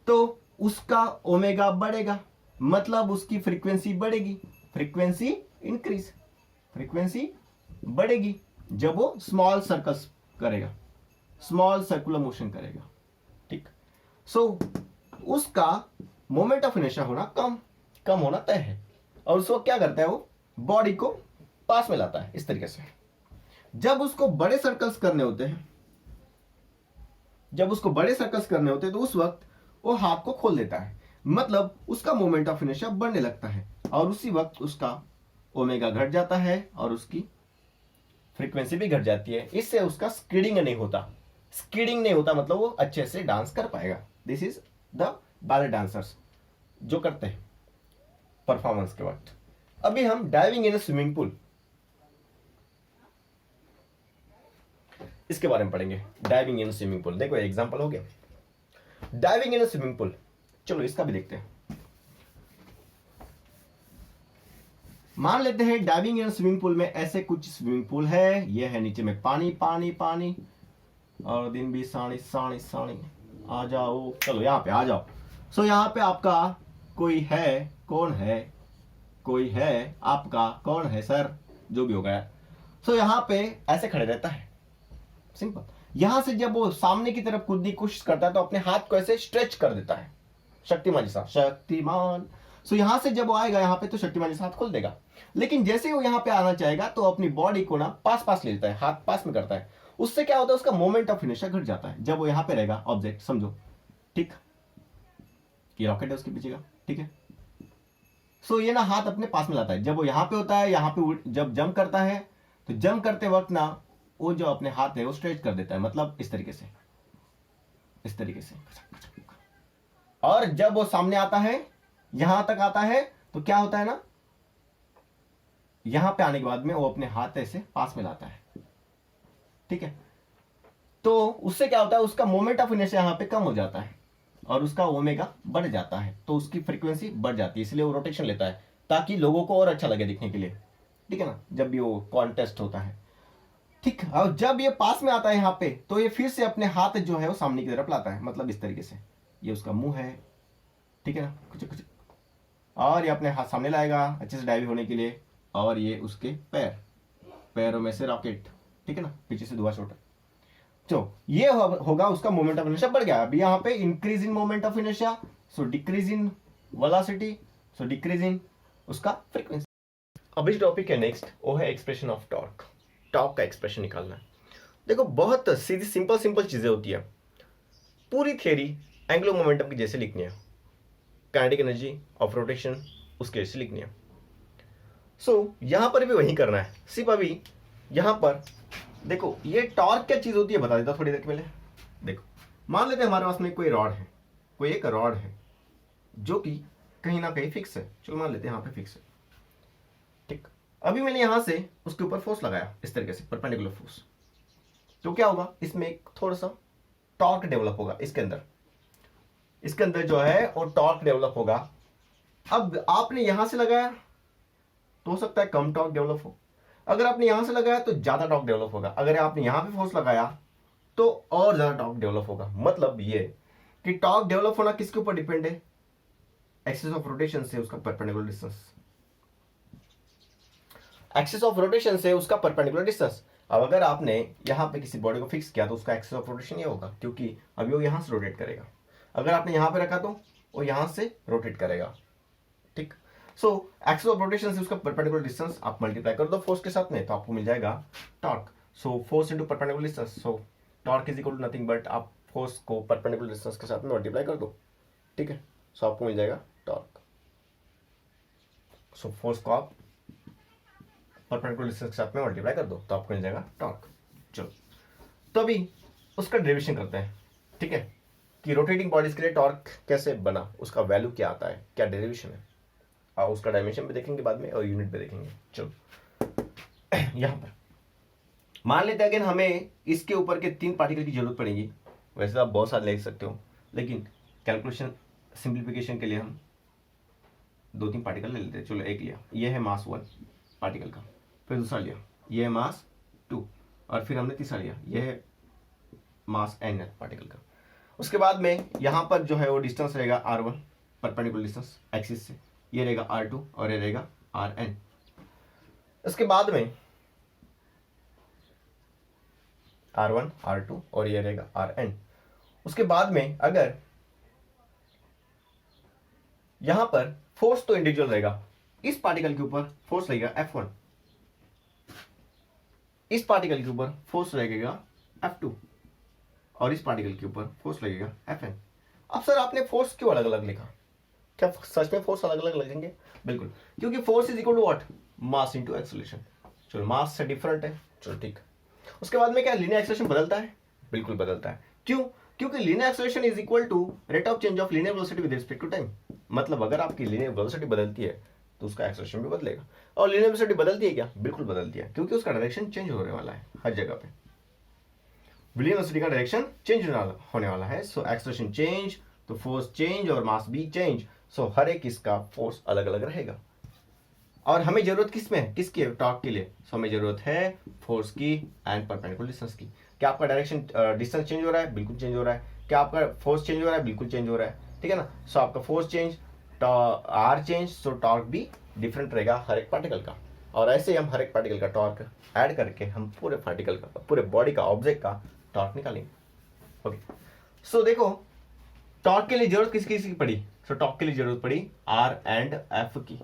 तो उसका ओमेगा बढ़ेगा, मतलब उसकी फ्रीक्वेंसी बढ़ेगी, फ्रीक्वेंसी इंक्रीज, फ्रीक्वेंसी बढ़ेगी जब वो स्मॉल सर्कल्स करेगा, स्मॉल सर्कुलर मोशन करेगा। ठीक, उसका मोमेंट ऑफ इनर्शिया होना कम होना तय है, और उसको क्या करता है, वो बॉडी को पास में लाता है इस तरीके से। जब उसको बड़े सर्कल्स करने होते हैं, तो उस वक्त वो हाथ को खोल देता है, मतलब उसका मोमेंट ऑफ इनर्शिया बढ़ने लगता है, और उसी वक्त उसका ओमेगा घट जाता है और उसकी फ्रीक्वेंसी भी घट जाती है। इससे उसका स्किडिंग नहीं होता, मतलब वो अच्छे से डांस कर पाएगा। This is the ballet dancers जो करते हैं परफॉर्मेंस के वक्त। अभी हम डाइविंग इन स्विमिंग पूल, इसके बारे में पढ़ेंगे। डाइविंग इन स्विमिंग पूल, देखो एग्जांपल हो गया डाइविंग इन स्विमिंग पूल। चलो इसका भी देखते हैं। मान लेते हैं डाइविंग इन स्विमिंग पूल में ऐसे कुछ स्विमिंग पूल है, ये है नीचे में पानी पानी पानी, और दिन भी सानी सानी सानी। आ जाओ, चलो यहाँ पे आ जाओ। यहाँ पे आपका कोई है, कौन है, कोई है आपका, कौन है सर, जो भी हो गया। यहाँ पे ऐसे खड़े रहता है, सिंपल। यहां से जब वो सामने की तरफ कूदने की कोशिश करता है तो अपने हाथ को ऐसे स्ट्रेच कर देता है, शक्तिमान जैसा, शक्तिमान। यहां से जब वो आएगा यहाँ पे तो शक्तिमान जैसा हाथ खोल देगा, लेकिन जैसे ही वो यहाँ पे आना चाहेगा तो अपनी बॉडी को ना पास ले लेता है, हाथ पास में करता है। उससे क्या होता है, उसका मोमेंट ऑफ इनर्शिया घट जाता है। जब वो यहाँ पे रहेगा ऑब्जेक्ट, समझो ठीक, ये रॉकेट है उसके पीछे का, ठीक है। ये ना हाथ अपने पास में लाता है। जब वो यहाँ पे होता है, यहाँ पे जब जंप करता है तो जंप करते वक्त ना वो जो अपने हाथ है वो स्ट्रेच कर देता है, मतलब इस तरीके से। और जब वो सामने आता है, यहां तक आता है, तो क्या होता है ना, यहां पे आने के बाद में वो अपने हाथ ऐसे पास में लाता है, ठीक है। तो उससे क्या होता है, उसका मोमेंट ऑफ इनर्शिया यहां पे कम हो जाता है और उसका ओमेगा बढ़ जाता है, तो उसकी फ्रीक्वेंसी बढ़ जाती है, इसलिए वो रोटेशन लेता है ताकि लोगों को और अच्छा लगे दिखने के लिए, ठीक है ना, जब भी वो कॉन्टेस्ट होता है। ठीक, और जब ये पास में आता है यहाँ पे तो ये फिर से अपने हाथ जो है वो सामने की तरफ लाता है, मतलब इस तरीके से। ये उसका मुंह है, ठीक है ना, कुछ और ये अपने हाथ सामने लाएगा अच्छे से डाइव होने के लिए, और ये उसके पैरों में से रॉकेट, ठीक है ना, पीछे से धुआं छोटा। तो ये होगा उसका मोमेंट ऑफ इनर्शिया बढ़ गया। अभी यहाँ पे increase in moment of inertia, so decrease in velocity, so decrease in उसका फ्रीक्वेंसी। अभी जो टॉपिक है नेक्स्ट, वो है एक्सप्रेशन ऑफ टॉर्क का एक्सप्रेशन निकालना है। देखो बहुत सीधी सिंपल चीजें होती है। पूरी थियरी एंगुलर मोमेंटम की जैसे लिखनी है, काइनेटिक एनर्जी ऑफ रोटेशन उसके जैसे लिखनी है। यहां पर भी वही करना है, सिर्फ अभी यहां पर देखो ये टॉर्क क्या चीज होती है बता देता थोड़ी देर पहले। देखो मान लेते हैं हमारे पास में कोई रॉड है, कोई एक रॉड है जो कि कहीं ना कहीं फिक्स है, चलो मान लेते हैं यहाँ पे फिक्स है, ठीक। अभी मैंने यहां से उसके ऊपर फोर्स लगाया इस तरीके से परपेंडिकुलर फोर्स, तो क्या होगा, इसमें एक थोड़ा सा टॉर्क डेवलप होगा इसके अंदर जो है वो टॉर्क डेवलप होगा। अब आपने यहां से लगाया तो हो सकता है कम टॉर्क डेवलप हो, अगर आपने यहां से लगाया तो ज्यादा टॉर्क डेवलप होगा, अगर आपने यहां पे फोर्स लगाया तो और ज्यादा टॉर्क डेवलप होगा। मतलब ये कि टॉर्क डेवलप होना किसके ऊपर डिपेंड है, एक्सिस ऑफ रोटेशन से उसका perpendicular distance, axis of rotation से उसका परपेंडिकुलर डिस्टेंस। अब अगर आपने यहां पे किसी बॉडी को फिक्स किया तो उसका एक्सिस ऑफ रोटेशन ये होगा, क्योंकि अभी वो यहां से रोटेट करेगा। अगर आपने यहां पे रखा तो वो यहां से रोटेट करेगा, ठीक। सो एक्सिस ऑफ रोटेशन से उसका परपेंडिकुलर डिस्टेंस आप मल्टीप्लाई कर दो फोर्स के साथ में, तो आपको मिल जाएगा torque. So force into perpendicular distance, so torque is equal to nothing but आप फोर्स को परपेंडिकुलर डिस्टेंस के साथ में मल्टीप्लाई कर दो, ठीक है। सो आपको मिल जाएगा टॉर्क। सो फोर्स को आप परपेंडिकुलर डिस्टेंस के साथ में मल्टीप्लाई कर दो तो आपको मिल जाएगा टॉर्क। चलो, तो अभी उसका डेरिवेशन करते हैं, ठीक है, कि रोटेटिंग बॉडीज के लिए टॉर्क कैसे बना, उसका वैल्यू क्या आता है, क्या डेरिवेशन है, और उसका डायमेंशन भी देखेंगे बाद में और यूनिट भी देखेंगे। चलो यहां पर मान लेते हैं अगर हमें इसके ऊपर के 3 पार्टिकल की जरूरत पड़ेगी, वैसे तो आप बहुत सारे लिख सकते हो, लेकिन कैलकुलेशन सिंप्लीफिकेशन के लिए हम 2-3 पार्टिकल ले लेते हैं। चलो एक लिया, ये है मास 1 पार्टिकल का, फिर दूसरा लिया, ये है मास 2, और फिर हमने तीसरा लिया, ये है मास n पार्टिकल का। उसके बाद में यहां पर जो है वो डिस्टेंस रहेगा r1 परपेंडिकुलर डिस्टेंस एक्सिस से, ये रहेगा r2 और ये रहेगा rn। उसके बाद में r1 r2 और ये रहेगा rn। उसके बाद में अगर यहां पर फोर्स तो इंडिविजुअल रहेगा, इस पार्टिकल के ऊपर फोर्स लगेगा F1, इस पार्टिकल के ऊपर फोर्स लगेगा F2 और इस पार्टिकल के ऊपर फोर्स लगेगा Fn। अब सर आपने फोर्स क्यों अलग अलग लिखा, क्या सच में फोर्स अलग अलग लगेंगे? बिल्कुल, क्योंकि force is equal to what, mass into acceleration. चलो मास से डिफरेंट है, चलो ठीक। उसके बाद में क्या लीनियर एक्सेलरेशन बदलता है? बिल्कुल बदलता है। क्यों? क्योंकि linear acceleration is equal to rate of change of linear velocity with respect to time. मतलब अगर आपकी लीनियर वेलोसिटी बदलती है तो उसका एक्सेलरेशन भी बदलेगा। और लीनियर वेलोसिटी बदलती है क्या? बिल्कुल बदलती है, क्योंकि उसका डायरेक्शन चेंज होने वाला है हर जगह पे। लीनियर वेलोसिटी का डायरेक्शन चेंज होने वाला है, सो एक्सेलरेशन चेंज तो फोर्स चेंज और मास भी चेंज। सो हर एक इसका फोर्स अलग अलग रहेगा। और हमें जरूरत किस में, किसकी, टॉर्क के लिए? सो हमें जरूरत है फोर्स की एंड परपेंडिकुलर डिस्टेंस की। क्या आपका डायरेक्शन डिस्टेंस चेंज हो रहा है? बिल्कुल चेंज हो रहा है। क्या आपका फोर्स चेंज हो रहा है? बिल्कुल चेंज हो रहा है, ठीक है ना। सो आपका force change, R change, so torque भी डिफरेंट रहेगा हर एक पार्टिकल का। और ऐसे हम हर एक पार्टिकल का टॉर्क ऐड करके हम पूरे पार्टिकल का, पूरे बॉडी का, ऑब्जेक्ट का टॉर्क निकालेंगे। ओके, सो देखो टॉर्क के लिए जरूरत किस किस की पड़ी? सो टॉर्क के लिए जरूरत पड़ी आर एंड एफ की।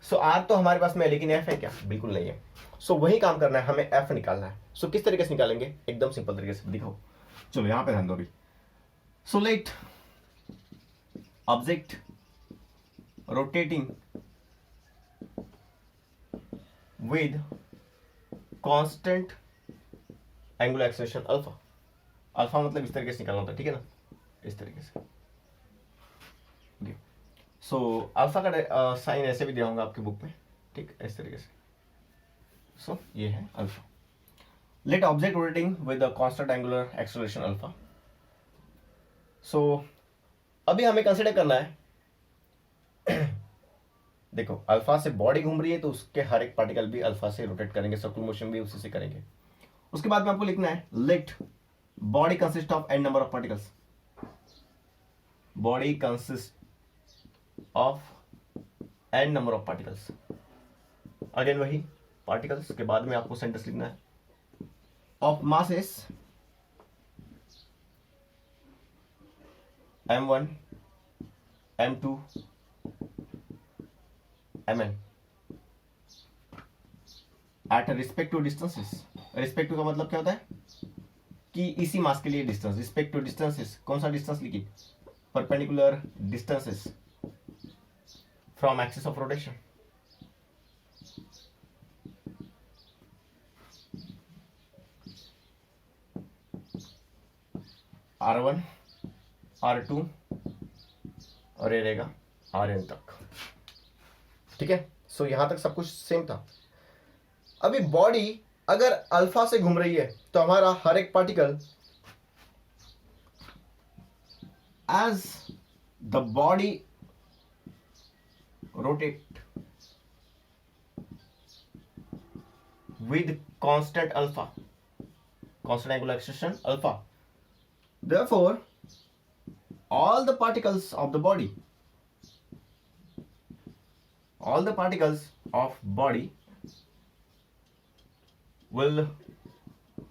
सो आर तो हमारे पास में है, लेकिन एफ है क्या? बिल्कुल नहीं है। सो वही काम करना है, हमें एफ निकालना है। सो किस तरीके से निकालेंगे? एकदम सिंपल तरीके से दिखाओ। चलो यहां पे ध्यान दो अभी। So let object rotating with constant angular acceleration alpha. Alpha मतलब इस तरीके से निकालना होता है, ठीक है ना, इस तरीके से। सो अल्फा का साइन ऐसे भी दिया होगा आपकी बुक में, ठीक, इस तरीके से। सो ये है alpha. Let object rotating with the constant angular acceleration alpha. So अभी हमें कंसीडर करना है देखो अल्फा से बॉडी घूम रही है तो उसके हर एक पार्टिकल भी अल्फा से रोटेट करेंगे, सर्कुलर मोशन भी उसी से करेंगे। उसके बाद में आपको लिखना है let body consist of n number of particles. Body consist of n number of particles. Again वही पार्टिकल्स के बाद में आपको सेंटेंस लिखना है of masses m1 m2 mn at respective distances. Respective का मतलब क्या होता है कि इसी मास के लिए डिस्टेंस, रिस्पेक्टिव डिस्टेंसेस। कौन सा डिस्टेंस लिखी? Perpendicular distances from axis of rotation. R1 R2 और ये रहेगा Rn तक। ठीक है, सो यहां तक सब कुछ सेम था। अभी बॉडी अगर अल्फा से घूम रही है तो हमारा हर एक particle as the body rotate with constant alpha, constant angular acceleration alpha, therefore all the particles of the body will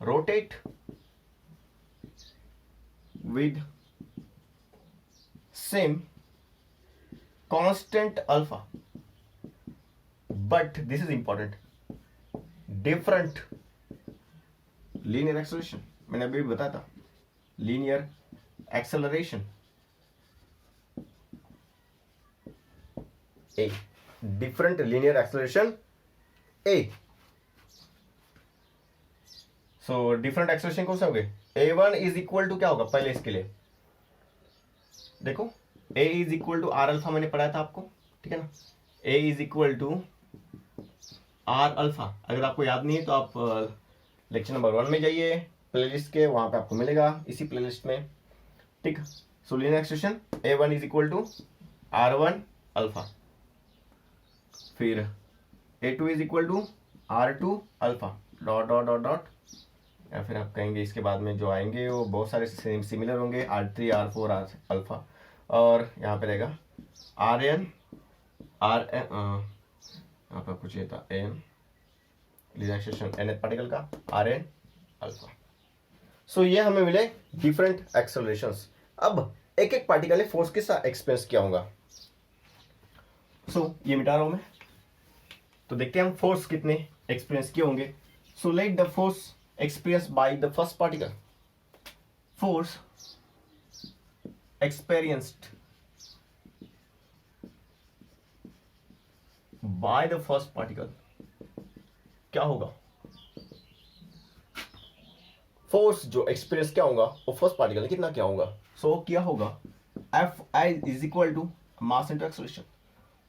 rotate with same constant alpha, but this is important, different linear acceleration. मैंने अभी बताया था लीनियर एक्सेलरेशन ए, डिफरेंट लीनियर एक्सेलरेशन ए। सो डिफरेंट एक्सेलरेशन कौन सा हो गए? A1 इज इक्वल टू क्या होगा पहले इसके लिए देखो, A is equal to R alpha मैंने पढ़ाया था आपको, ठीक है ना। A is equal to R alpha. अगर आपको याद नहीं है तो आप लेक्चर नंबर 1 में जाइए प्लेलिस्ट के, वहां पे आपको मिलेगा इसी प्लेलिस्ट में, ठीक। So linear expression A1 is equal to R1 alpha, फिर A2 is equal to R2 alpha dot dot dot dot, या फिर आप कहेंगे इसके बाद में जो आएंगे वो बहुत सारे सिमिलर होंगे, R3 R4 अल्फा, और यहाँ पे रहेगा Rn यहाँ पर कुछ ये था n linear expression nth particle का Rn अल्फा। सो ये हमें मिले डिफरेंट एक्सेलरेशंस। अब एक एक पार्टिकल है फोर्स के साथ एक्सपीरियंस किया होगा। सो ये मिटा रहा हूं मैं, तो देखते हैं हम फोर्स कितने एक्सपीरियंस किए होंगे। So let the force experience by the first particle, force experienced by the first particle क्या होगा? फोर्स जो एक्सपीरियंस क्या होगा वो फर्स्ट पार्टिकल ने कितना क्या होगा? सो क्या होगा Fi is equal to mass into acceleration.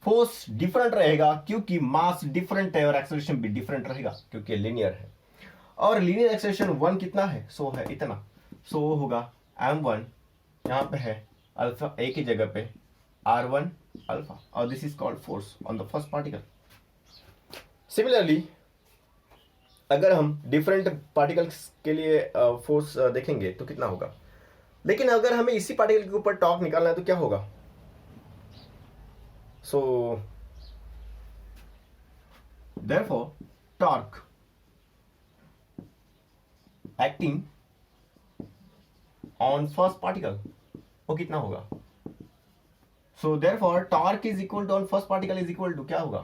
Force different रहेगा क्योंकि मास डिफरेंट है और एक्सेलरेशन भी डिफरेंट रहेगा क्योंकि लीनियर है, और लीनियर एक्सेलरेशन 1 कितना है? सो है इतना। सो वो होगा m1, यहाँ पे है अल्फा ए की जगह पे R1 अल्फा, और this is called force on the first particle. Similarly अगर हम डिफरेंट पार्टिकल्स के लिए फोर्स देखेंगे तो कितना होगा, लेकिन अगर हमें इसी पार्टिकल के ऊपर टॉर्क निकालना है तो क्या होगा? So therefore torque acting on first particle वो कितना होगा? So therefore torque is equal to on first particle is equal to क्या होगा?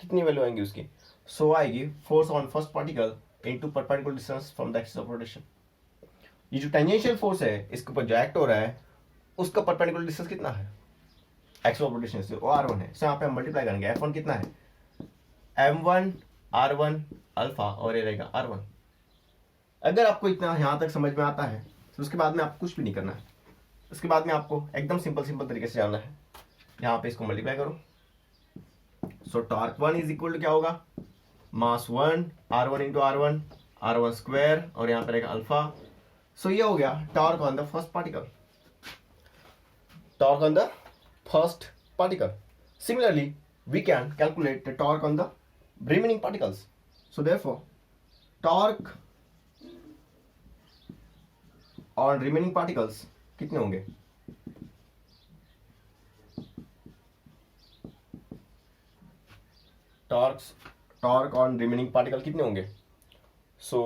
कितनी वैल्यू आएंगी उसकी? सो आएगी force on first particle into perpendicular distance from the axis of rotation. ये जो टेंजेंशियल फोर्स है इसके ऊपर जो एक्ट हो रहा है उसका परपेंडिकुलर डिस्टेंस कितना है? एक्सिस ऑफ रोटेशन से वो R1 है। सो यहाँ पे हम मल्टीप्लाई करेंगे, F1 कितना है? M1 R1 अल्फा, और ये रहेगा R1। अगर आपको इतना यहाँ तक समझ में आता है तो उसके बाद में आपको कुछ भी नहीं करना है, उसके बाद में आपको एकदम सिंपल तरीके से जानना है। यहाँ पे इसको मल्टीप्लाई करो। So torque 1 is equal to क्या होगा? मास 1 R1 इंटू R1 स्क्वायर, और यहाँ पे रहेगा अल्फा। सो ये हो गया torque on the first particle, torque on the first particle. Similarly we can calculate the torque on the remaining particles. So therefore torque on remaining particles कितने होंगे? टॉर्क ऑन रिमेनिंग पार्टिकल कितने होंगे? सो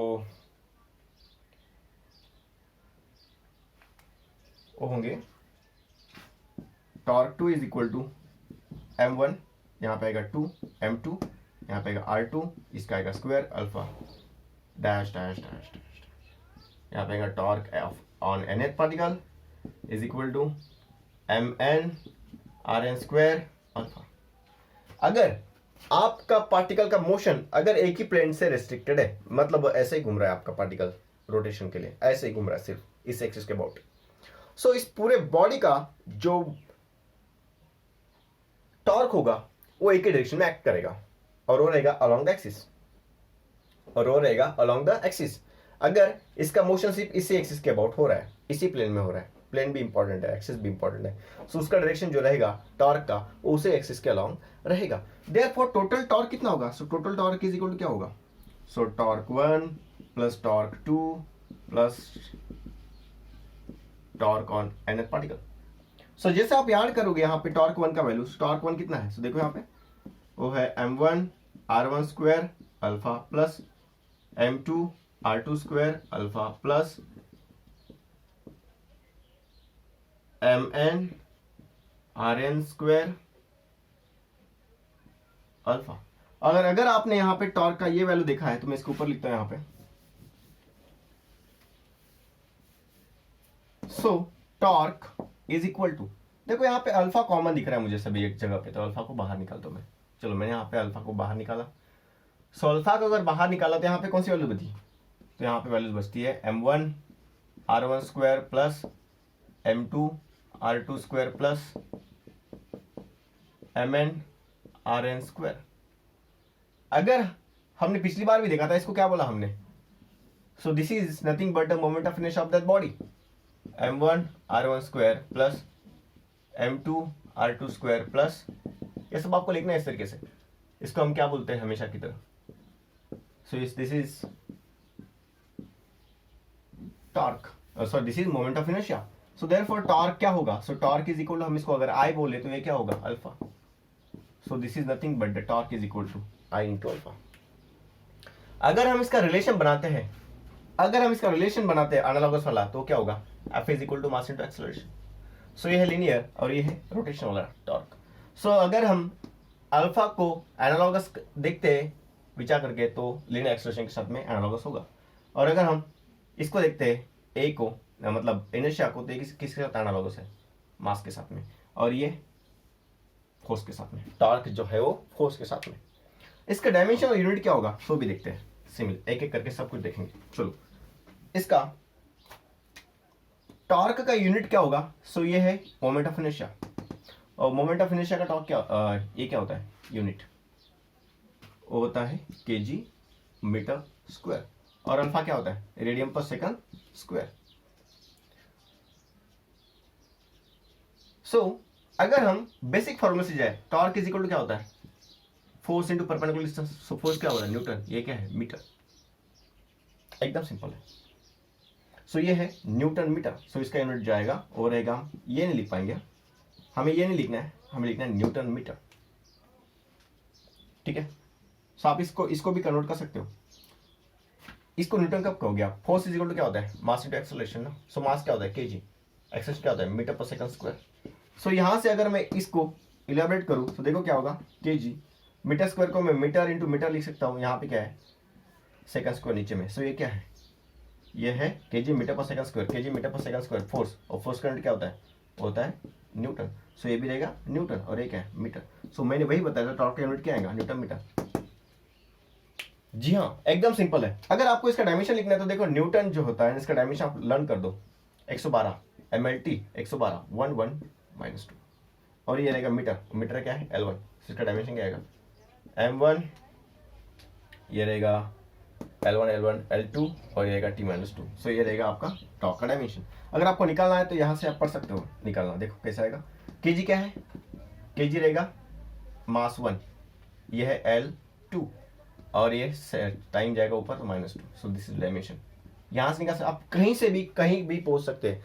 वो होंगे torque 2 is equal to m1, यहाँ पे आएगा 2 m2, यहाँ पे आएगा R2, इसका आएगा square alpha dash dash dash dash, यहाँ पे आएगा torque on nth particle is equal to mn Rn square alpha. अगर आपका पार्टिकल का मोशन अगर एक ही प्लेन से रेस्ट्रिक्टेड है, मतलब ऐसे ही घूम रहा है आपका पार्टिकल रोटेशन के लिए, ऐसे ही घूम रहा है सिर्फ इस एक्सिस के अबाउट, सो इस पूरे बॉडी का जो टॉर्क होगा वो एक ही डायरेक्शन में एक्ट करेगा, और वो रहेगा अलोंग द एक्सिस, और वो रहेगा अलोंग द एक्सिस। अगर इसका मोशन सिर्फ इसी एक्सिस के अबाउट हो रहा है, इसी प्लेन में हो रहा है, प्लेन भी इंपॉर्टेंट है, एक्सिस भी इंपॉर्टेंट है, सो उसका डायरेक्शन जो रहेगा टॉर्क का वो उसी एक्सिस के अलोंग रहेगा। देयरफॉर टोटल टॉर्क कितना होगा? So total torque is equal to क्या होगा? So torque 1 plus torque 2 plus torque on nth particle. So जैसे आप याद करोगे यहाँ पे टॉर्क 1 का वैल्यू, टॉर्क 1 कितना है? सो देखो यहाँ पे वो है m1 r1 square alpha plus m2 r2 square alpha plus mn rn square alpha. अगर आपने यहाँ पे टॉर्क का ये वैल्यू देखा है तो मैं इसके ऊपर लिखता हूं यहाँ पे। So torque is equal to, देखो यहाँ पे अल्फा कॉमन दिख रहा है मुझे सभी एक जगह पे, तो अल्फा को बाहर निकालता हूं मैं। चलो मैंने यहाँ पे अल्फा को बाहर निकाला। सो अल्फा को अगर बाहर निकाला तो यहाँ पे कौन सी वैल्यू बची? तो यहाँ पे वैल्यूज बचती है m1 r1 square plus m2 r2 square plus mn rn square. अगर हमने पिछली बार भी देखा था, इसको क्या बोला हमने? सो this is nothing but the moment of inertia of that body, m1 r1 square plus m2 r2 square plus, ये सब आपको लिखना है इस तरीके से। इसको हम क्या बोलते हैं हमेशा की तरह? So this is torque, sorry this is moment of inertia. So therefore torque क्या होगा? So torque is equal to, हम इसको अगर आई बोले तो ये क्या होगा? Alpha. So this is nothing but the torque is equal to I into alpha. अगर हम इसका रिलेशन बनाते हैं, एनालॉगस वाला, तो क्या होगा? F is equal to mass into acceleration. So ये है लीनियर और ये है रोटेशन वाला टॉर्क। सो अगर हम अल्फा को एनालॉगस देखते हैं विचार करके तो लीनियर एक्सेलरेशन के साथ में एनालॉगस होगा, और अगर हम इसको देखते हैं ए को, मतलब इनर्शिया को, तो किसके साथ एनालॉगस है? मास के साथ में, और ये फोर्स के साथ में। टॉर्क जो है वो फोर्स के साथ में। इसका डायमेंशन और यूनिट क्या होगा सो भी देखते हैं, सिमिल एक एक करके सब कुछ देखेंगे। चलो इसका टॉर्क का यूनिट क्या होगा? सो ये है मोमेंट ऑफ इनर्शिया, और मोमेंट ऑफ इनर्शिया का टॉर्क क्या ये क्या होता है? यूनिट वो होता है केजी मीटर स्क्वायर, और अल्फा क्या होता है? रेडियन पर सेकंड स्क्वायर। सो अगर हम बेसिक फॉर्मूला से जाए, टॉर्क इज इक्वल टू क्या होता है? Force into perpendicular distance. So force क्या होता है? न्यूटन। ये क्या है? मीटर। एकदम सिंपल है। सो ये है न्यूटन मीटर। सो इसका यूनिट जाएगा और रहेगा, ये नहीं लिख पाएंगे, हमें ये नहीं लिखना है, हमें लिखना है न्यूटन मीटर। ठीक है। सो आप इसको भी कन्वर्ट कर सकते हो। इसको न्यूटन कब कहोगे आप? फोर्स इज इक्वल टू क्या होता है? मास इंटू एक्सेलरेशन ना। सो मास क्या होता है? केजी। एक्सेलरेशन क्या होता है? मीटर पर सेकंड स्क्वायर। सो यहां से अगर मैं इसको इलेबोरेट करूं तो देखो क्या होगा? केजी मीटर स्क्वायर को मैं मीटर इंटू मीटर लिख सकता हूं, यहाँ पे क्या है? सेकंड स्क्वायर नीचे में। सो ये क्या है? ये है केजी मीटर पर सेकंड स्क्वायर, केजी मीटर पर सेकंड स्क्वायर फोर्स, और फोर्स का यूनिट क्या होता है? होता है न्यूटन। सो ये भी रहेगा न्यूटन, और ये क्या है? मीटर। सो मैंने वही बताया था, टॉर्क का यूनिट क्या आएगा? Newton metre. जी हाँ, एकदम सिंपल है। अगर आपको इसका डायमेंशन लिखना है तो देखो न्यूटन जो होता है, इसका डायमेंशन आप लर्न कर दो, 112 MLT 112 11 -2, और ये रहेगा मीटर। मीटर क्या है? L1। इसका डायमेंशन क्या आएगा? M1, ये रहेगा L1 L1 L2, और ये रहेगा T-2। सो ये रहेगा आपका टॉर्क का डायमेंशन। अगर आपको निकालना है तो यहाँ से आप पढ़ सकते हो निकालना। देखो कैसे आएगा? केजी क्या है? केजी रहेगा मास 1, ये है L2, और ये टाइम जाएगा ऊपर तो -2। सो दिस इज डायमेंशन। यहाँ से निकाल आप कहीं भी पहुंच सकते हैं।